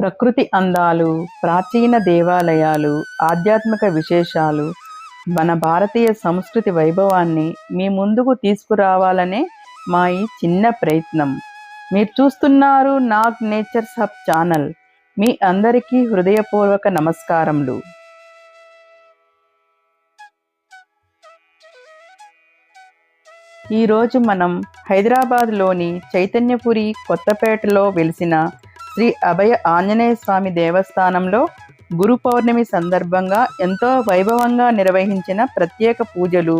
ప్రకృతి అందాలు, ప్రాచీన దేవాలయాలు, ఆధ్యాత్మిక విశేషాలు, మన భారతీయ సంస్కృతి వైభవాన్ని మీ ముందుకు తీసుకురావాలనే మా ఈ చిన్న ప్రయత్నం. మీరు చూస్తున్నారు నాగ్ నేచర్స్ హబ్ ఛానల్. మీ అందరికీ హృదయపూర్వక నమస్కారములు. ఈరోజు మనం హైదరాబాద్లోని చైతన్యపురి కొత్తపేటలో వెలిసిన శ్రీ అభయ ఆంజనేయ స్వామి దేవస్థానంలో గురు పౌర్ణమి సందర్భంగా ఎంతో వైభవంగా నిర్వహించిన ప్రత్యేక పూజలు,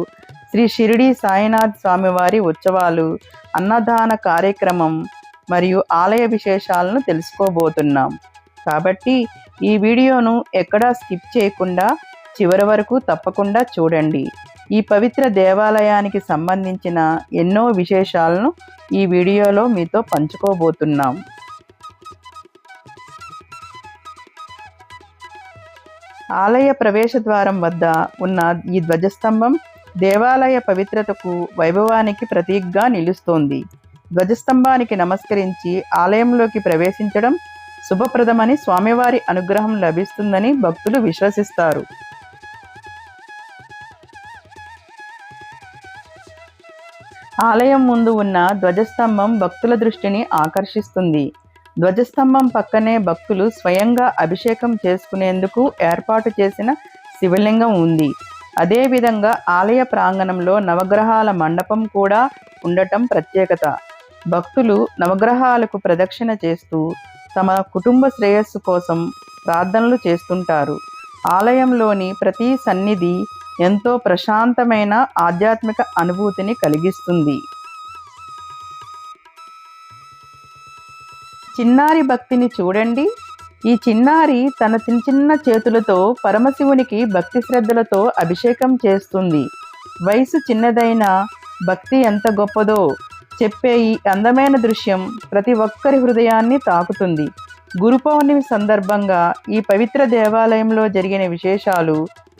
శ్రీ షిరిడి సాయినాథ్ స్వామివారి ఉత్సవాలు, అన్నదాన కార్యక్రమం మరియు ఆలయ విశేషాలను తెలుసుకోబోతున్నాం. కాబట్టి ఈ వీడియోను ఎక్కడా స్కిప్ చేయకుండా చివరి వరకు తప్పకుండా చూడండి. ఈ పవిత్ర దేవాలయానికి సంబంధించిన ఎన్నో విశేషాలను ఈ వీడియోలో మీతో పంచుకోబోతున్నాం. ఆలయ ప్రవేశ ద్వారం వద్ద ఉన్న ఈ ధ్వజస్తంభం దేవాలయ పవిత్రతకు, వైభవానికి ప్రతీకగా నిలుస్తోంది. ధ్వజస్తంభానికి నమస్కరించి ఆలయంలోకి ప్రవేశించడం శుభప్రదమని, స్వామివారి అనుగ్రహం లభిస్తుందని భక్తులు విశ్వసిస్తారు. ఆలయం ముందు ఉన్న ధ్వజస్తంభం భక్తుల దృష్టిని ఆకర్షిస్తుంది. ధ్వజస్తంభం పక్కనే భక్తులు స్వయంగా అభిషేకం చేసుకునేందుకు ఏర్పాటు చేసిన శివలింగం ఉంది. అదేవిధంగా ఆలయ ప్రాంగణంలో నవగ్రహాల మండపం కూడా ఉండటం ప్రత్యేకత. భక్తులు నవగ్రహాలకు ప్రదక్షిణ చేస్తూ తమ కుటుంబ శ్రేయస్సు కోసం ప్రార్థనలు చేస్తుంటారు. ఆలయంలోని ప్రతి సన్నిధి ఎంతో ప్రశాంతమైన ఆధ్యాత్మిక అనుభూతిని కలిగిస్తుంది. చిన్నారి భక్తిని చూడండి. ఈ చిన్నారి తన చిన్న చేతులతో పరమశివునికి భక్తి శ్రద్ధలతో అభిషేకం చేస్తుంది. వయసు చిన్నదైన భక్తి ఎంత గొప్పదో చెప్పే ఈ అందమైన దృశ్యం ప్రతి ఒక్కరి హృదయాన్ని తాకుతుంది. గురు పౌర్ణమి సందర్భంగా ఈ పవిత్ర దేవాలయంలో జరిగిన విశేషాలు,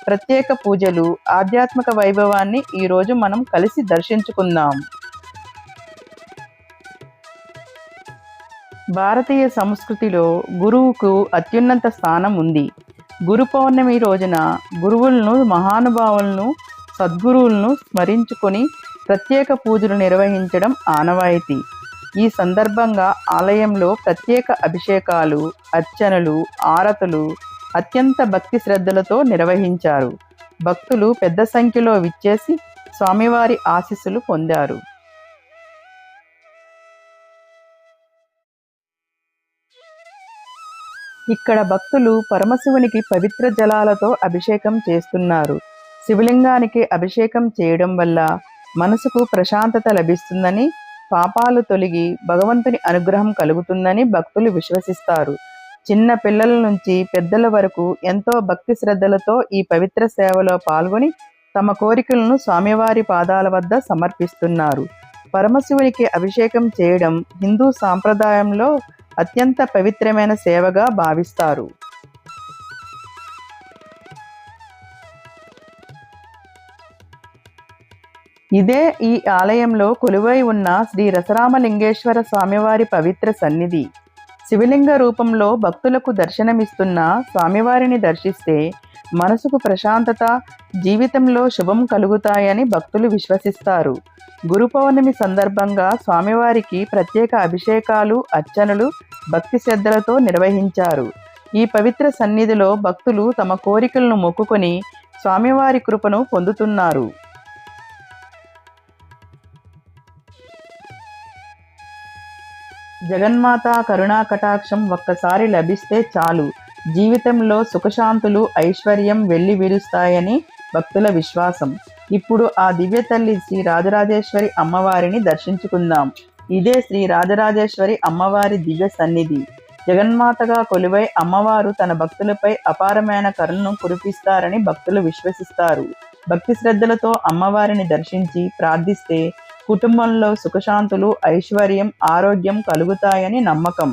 ప్రత్యేక పూజలు, ఆధ్యాత్మిక వైభవాన్ని ఈరోజు మనం కలిసి దర్శించుకుందాం. భారతీయ సంస్కృతిలో గురువుకు అత్యున్నత స్థానం ఉంది. గురు పౌర్ణమి రోజున గురువులను, మహానుభావులను, సద్గురువులను స్మరించుకొని ప్రత్యేక పూజలు నిర్వహించడం ఆనవాయితీ. ఈ సందర్భంగా ఆలయంలో ప్రత్యేక అభిషేకాలు, అర్చనలు, ఆరతులు అత్యంత భక్తి శ్రద్ధలతో నిర్వహించారు. భక్తులు పెద్ద సంఖ్యలో విచ్చేసి స్వామివారి ఆశీస్సులు పొందారు. ఇక్కడ భక్తులు పరమశివునికి పవిత్ర జలాలతో అభిషేకం చేస్తున్నారు. శివలింగానికి అభిషేకం చేయడం వల్ల మనసుకు ప్రశాంతత లభిస్తుందని, పాపాలు తొలగి భగవంతుని అనుగ్రహం కలుగుతుందని భక్తులు విశ్వసిస్తారు. చిన్న పిల్లల నుంచి పెద్దల వరకు ఎంతో భక్తి శ్రద్ధలతో ఈ పవిత్ర సేవలో పాల్గొని తమ కోరికలను స్వామివారి పాదాల వద్ద సమర్పిస్తున్నారు. పరమశివునికి అభిషేకం చేయడం హిందూ సాంప్రదాయంలో అత్యంత పవిత్రమైన సేవగా భావిస్తారు. ఇదే ఈ ఆలయంలో కొలువై ఉన్న శ్రీ రసరామలింగేశ్వర స్వామివారి పవిత్ర సన్నిధి. శివలింగ రూపంలో భక్తులకు దర్శనమిస్తున్న స్వామివారిని దర్శిస్తే మనసుకు ప్రశాంతత, జీవితంలో శుభం కలుగుతాయని భక్తులు విశ్వసిస్తారు. గురు పౌర్ణమి సందర్భంగా స్వామివారికి ప్రత్యేక అభిషేకాలు, అర్చనలు భక్తి శ్రద్ధలతో నిర్వహించారు. ఈ పవిత్ర సన్నిధిలో భక్తులు తమ కోరికలను మొక్కుకొని స్వామివారి కృపను పొందుతున్నారు. జగన్మాత కరుణా కటాక్షం ఒక్కసారి లభిస్తే చాలు, జీవితంలో సుఖశాంతులు, ఐశ్వర్యం వెళ్లి విరుస్తాయని భక్తుల విశ్వాసం. ఇప్పుడు ఆ దివ్య తల్లి శ్రీ రాజరాజేశ్వరి అమ్మవారిని దర్శించుకుందాం. ఇదే శ్రీ రాజరాజేశ్వరి అమ్మవారి దివ్య సన్నిధి. జగన్మాతగా కొలువై అమ్మవారు తన భక్తులపై అపారమైన కరుణను కురిపిస్తారని భక్తులు విశ్వసిస్తారు. భక్తి శ్రద్ధలతో అమ్మవారిని దర్శించి ప్రార్థిస్తే కుటుంబంలో సుఖశాంతులు, ఐశ్వర్యం, ఆరోగ్యం కలుగుతాయని నమ్మకం.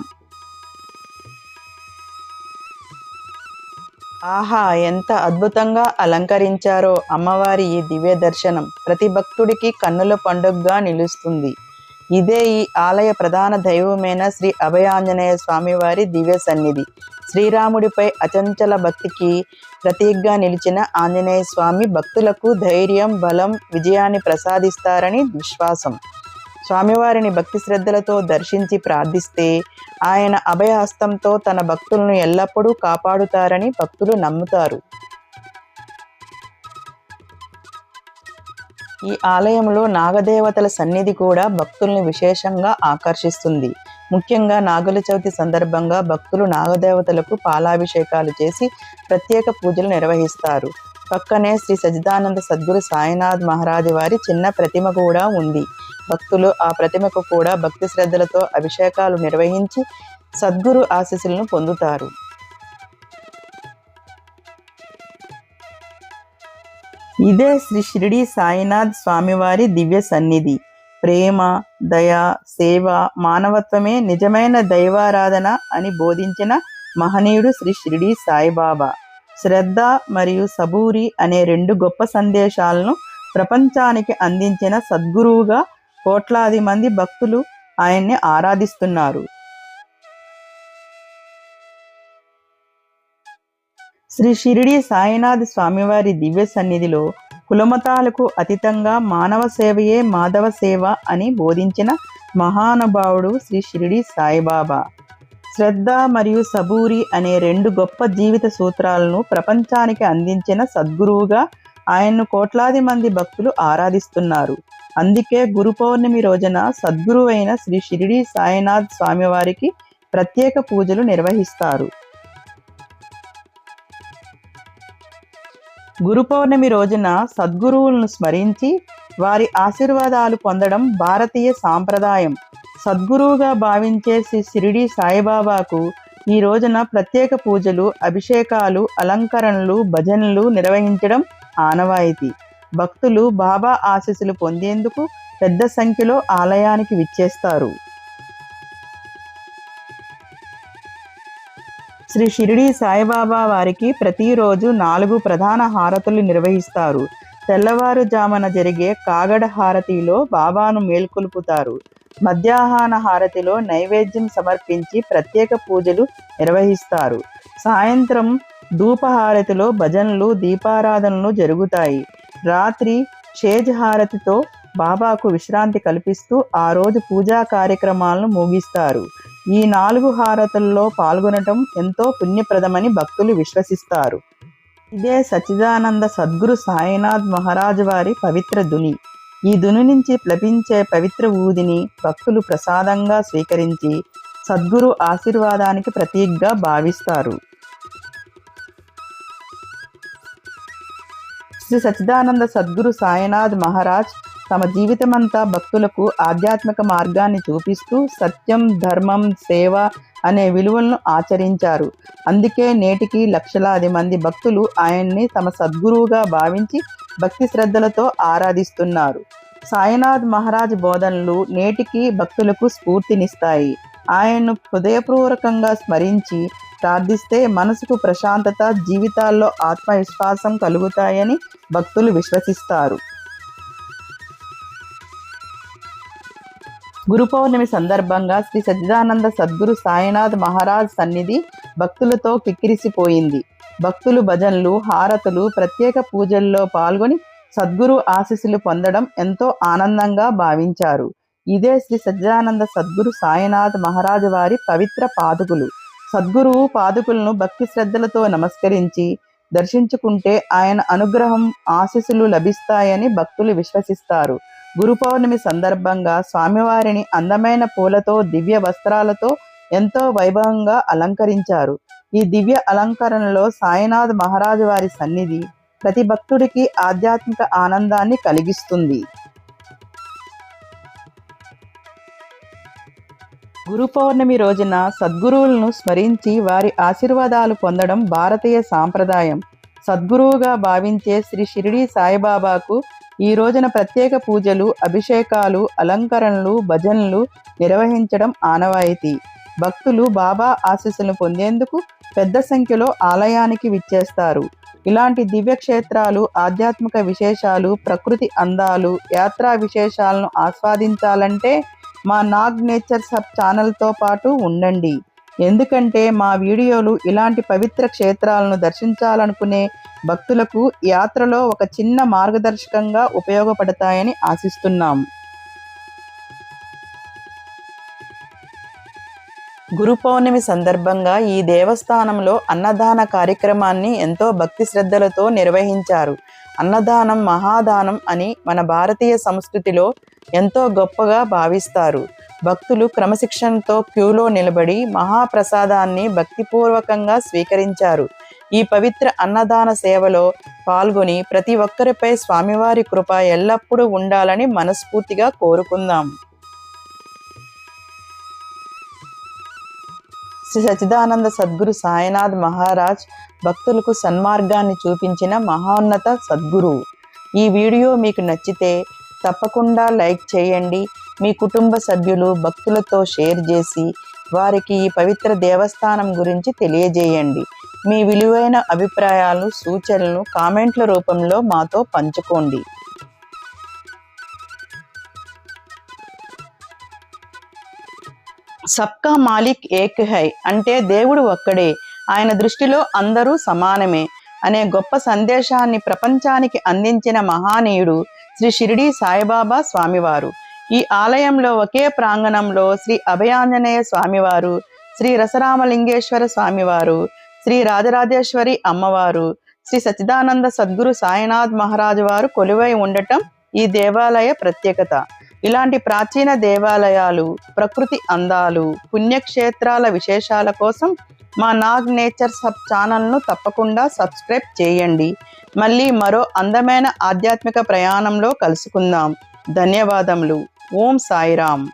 ఆహా, ఎంత అద్భుతంగా అలంకరించారో అమ్మవారి ఈ దివ్య దర్శనం ప్రతి భక్తుడికి కన్నుల పండుగగా నిలుస్తుంది. ఇదే ఈ ఆలయ ప్రధాన దైవమైన శ్రీ అభయాంజనేయ స్వామివారి దివ్య సన్నిధి. శ్రీరాముడిపై అచంచల భక్తికి ప్రతీకగా నిలిచిన ఆంజనేయ స్వామి భక్తులకు ధైర్యం, బలం, విజయాన్ని ప్రసాదిస్తారని విశ్వాసం. స్వామివారిని భక్తి శ్రద్ధలతో దర్శించి ప్రార్థిస్తే ఆయన అభయహస్తంతో తన భక్తులను ఎల్లప్పుడూ కాపాడుతారని భక్తులు నమ్ముతారు. ఈ ఆలయంలో నాగదేవతల సన్నిధి కూడా భక్తుల్ని విశేషంగా ఆకర్షిస్తుంది. ముఖ్యంగా నాగుల చవితి సందర్భంగా భక్తులు నాగదేవతలకు పాలాభిషేకాలు చేసి ప్రత్యేక పూజలు నిర్వహిస్తారు. పక్కనే శ్రీ సచ్చిదానంద సద్గురు సాయినాథ్ మహారాజ్ వారి చిన్న ప్రతిమ కూడా ఉంది. భక్తులు ఆ ప్రతిమకు కూడా భక్తి శ్రద్ధలతో అభిషేకాలు నిర్వహించి సద్గురు ఆశీస్సులను పొందుతారు. ఇదే శ్రీ షిరిడి సాయినాథ్ స్వామివారి దివ్య సన్నిధి. ప్రేమ, దయ, సేవ, మానవత్వమే నిజమైన దైవారాధన అని బోధించిన మహనీయుడు శ్రీ షిరిడి సాయిబాబా. శ్రద్ధ మరియు సబూరి అనే రెండు గొప్ప సందేశాలను ప్రపంచానికి అందించిన సద్గురువుగా కోట్లాది మంది భక్తులు ఆయన్ని ఆరాధిస్తున్నారు. శ్రీ షిరిడి సాయినాథ్ స్వామివారి దివ్య సన్నిధిలో కులమతాలకు అతీతంగా మానవ సేవయే మాధవ సేవ అని బోధించిన మహానుభావుడు శ్రీ షిరిడి సాయిబాబా. శ్రద్ధ మరియు సబూరి అనే రెండు గొప్ప జీవిత సూత్రాలను ప్రపంచానికి అందించిన సద్గురువుగా ఆయన్ను కోట్లాది మంది భక్తులు ఆరాధిస్తున్నారు. అందుకే గురు పౌర్ణమి రోజున సద్గురువైన శ్రీ షిరిడి సాయినాథ్ స్వామివారికి ప్రత్యేక పూజలు నిర్వహిస్తారు. గురు పౌర్ణమి రోజున సద్గురువులను స్మరించి వారి ఆశీర్వాదాలు పొందడం భారతీయ సాంప్రదాయం. సద్గురువుగా భావించే శ్రీ షిరిడి సాయిబాబాకు ఈ రోజున ప్రత్యేక పూజలు, అభిషేకాలు, అలంకరణలు, భజనలు నిర్వహించడం ఆనవాయితీ. భక్తులు బాబా ఆశీస్సులు పొందేందుకు పెద్ద సంఖ్యలో ఆలయానికి విచ్చేస్తారు. శ్రీ షిరిడి సాయిబాబా వారికి ప్రతిరోజు 4 ప్రధాన హారతులు నిర్వహిస్తారు. తెల్లవారుజామున జరిగే కాగడ హారతిలో బాబాను మేల్కొల్పుతారు. మధ్యాహ్న హారతిలో నైవేద్యం సమర్పించి ప్రత్యేక పూజలు నిర్వహిస్తారు. సాయంత్రం ధూపహారతిలో భజనలు, దీపారాధనలు జరుగుతాయి. రాత్రి షేజ్ హారతితో బాబాకు విశ్రాంతి కల్పిస్తూ ఆ రోజు పూజా కార్యక్రమాలను ముగిస్తారు. ఈ 4 హారతుల్లో పాల్గొనటం ఎంతో పుణ్యప్రదమని భక్తులు విశ్వసిస్తారు. ఇదే సచ్చిదానంద సద్గురు సాయినాథ్ మహారాజ్ వారి పవిత్ర ధుని. ఈ ధుని నుంచి లభించే పవిత్ర ఊదిని భక్తులు ప్రసాదంగా స్వీకరించి సద్గురు ఆశీర్వాదానికి ప్రతీకగా భావిస్తారు. శ్రీ సచ్చిదానంద సద్గురు సాయినాథ్ మహారాజ్ తమ జీవితమంతా భక్తులకు ఆధ్యాత్మిక మార్గాన్ని చూపిస్తూ సత్యం, ధర్మం, సేవ అనే విలువలను ఆచరించారు. అందుకే నేటికి లక్షలాది మంది భక్తులు ఆయన్ని తమ సద్గురువుగా భావించి భక్తి శ్రద్ధలతో ఆరాధిస్తున్నారు. సాయినాథ్ మహారాజ్ బోధనలు నేటికి భక్తులకు స్ఫూర్తినిస్తాయి. ఆయన్ను హృదయపూర్వకంగా స్మరించి ప్రార్థిస్తే మనసుకు ప్రశాంతత, జీవితాల్లో ఆత్మవిశ్వాసం కలుగుతాయని భక్తులు విశ్వసిస్తారు. గురు పౌర్ణమి సందర్భంగా శ్రీ సచ్చిదానంద సద్గురు సాయినాథ్ మహారాజ్ సన్నిధి భక్తులతో కిక్కిరిసిపోయింది. భక్తులు భజనలు, హారతులు, ప్రత్యేక పూజల్లో పాల్గొని సద్గురు ఆశీస్సులు పొందడం ఎంతో ఆనందంగా భావించారు. ఇదే శ్రీ సచ్చిదానంద సద్గురు సాయినాథ్ మహారాజ్ వారి పవిత్ర పాదుకులు. సద్గురువు పాదుకులను భక్తి శ్రద్ధలతో నమస్కరించి దర్శించుకుంటే ఆయన అనుగ్రహం, ఆశీస్సులు లభిస్తాయని భక్తులు విశ్వసిస్తారు. గురు పౌర్ణమి సందర్భంగా స్వామివారిని అందమైన పూలతో, దివ్య వస్త్రాలతో ఎంతో వైభవంగా అలంకరించారు. ఈ దివ్య అలంకరణలో సాయినాథ్ మహారాజ్ వారి సన్నిధి ప్రతి భక్తుడికి ఆధ్యాత్మిక ఆనందాన్ని కలిగిస్తుంది. గురు పౌర్ణమి రోజున సద్గురువులను స్మరించి వారి ఆశీర్వాదాలు పొందడం భారతీయ సాంప్రదాయం. సద్గురువుగా భావించే శ్రీ షిరిడి సాయిబాబాకు ఈ రోజున ప్రత్యేక పూజలు, అభిషేకాలు, అలంకరణలు, భజనలు నిర్వహించడం ఆనవాయితీ. భక్తులు బాబా ఆశీస్సులను పొందేందుకు పెద్ద సంఖ్యలో ఆలయానికి విచ్చేస్తారు. ఇలాంటి దివ్యక్షేత్రాలు, ఆధ్యాత్మిక విశేషాలు, ప్రకృతి అందాలు, యాత్రా విశేషాలను ఆస్వాదించాలంటే మా నాగ్ నేచర్స్ హబ్ ఛానల్తో పాటు ఉండండి. ఎందుకంటే మా వీడియోలు ఇలాంటి పవిత్ర క్షేత్రాలను దర్శించాలనుకునే భక్తులకు యాత్రలో ఒక చిన్న మార్గదర్శకంగా ఉపయోగపడతాయని ఆశిస్తున్నాం. గురు పౌర్ణమి సందర్భంగా ఈ దేవస్థానంలో అన్నదాన కార్యక్రమాన్ని ఎంతో భక్తి శ్రద్ధలతో నిర్వహించారు. అన్నదానం మహాదానం అని మన భారతీయ సంస్కృతిలో ఎంతో గొప్పగా భావిస్తారు. భక్తులు క్రమశిక్షణతో క్యూలో నిలబడి మహాప్రసాదాన్ని భక్తిపూర్వకంగా స్వీకరించారు. ఈ పవిత్ర అన్నదాన సేవలో పాల్గొని ప్రతి ఒక్కరిపై స్వామివారి కృప ఎల్లప్పుడూ ఉండాలని మనస్ఫూర్తిగా కోరుకుందాం. శ్రీ సచ్చిదానంద సద్గురు సాయినాథ్ మహారాజ్ భక్తులకు సన్మార్గాన్ని చూపించిన మహోన్నత సద్గురువు. ఈ వీడియో మీకు నచ్చితే తప్పకుండా లైక్ చేయండి. మీ కుటుంబ సభ్యులు భక్తులతో షేర్ చేసి వారికి ఈ పవిత్ర దేవస్థానం గురించి తెలియజేయండి. మీ విలువైన అభిప్రాయాలు సూచనలు కామెంట్ల రూపంలో మాతో పంచుకోండి. సబ్కా మాలిక్ ఏక్ హై అంటే దేవుడు ఒక్కడే, ఆయన దృష్టిలో అందరూ సమానమే అనే గొప్ప సందేశాన్ని ప్రపంచానికి అందించిన మహానీయుడు శ్రీ షిరిడి సాయిబాబా స్వామివారు. ఈ ఆలయంలో ఒకే ప్రాంగణంలో శ్రీ అభయాంజనేయ స్వామివారు, శ్రీ రసరామలింగేశ్వర స్వామివారు, శ్రీ రాజరాజేశ్వరి అమ్మవారు, శ్రీ సచ్చిదానంద సద్గురు సాయినాథ్ మహారాజు వారు కొలువై ఉండటం ఈ దేవాలయ ప్రత్యేకత. ఇలాంటి ప్రాచీన దేవాలయాలు, ప్రకృతి అందాలు, పుణ్యక్షేత్రాల విశేషాల కోసం మా నాగ్ నేచర్స్ హబ్ ఛానల్ను తప్పకుండా సబ్స్క్రైబ్ చేయండి. మళ్ళీ మరో అందమైన ఆధ్యాత్మిక ప్రయాణంలో కలుసుకుందాం. ధన్యవాదములు. ఓం సాయిరామ్.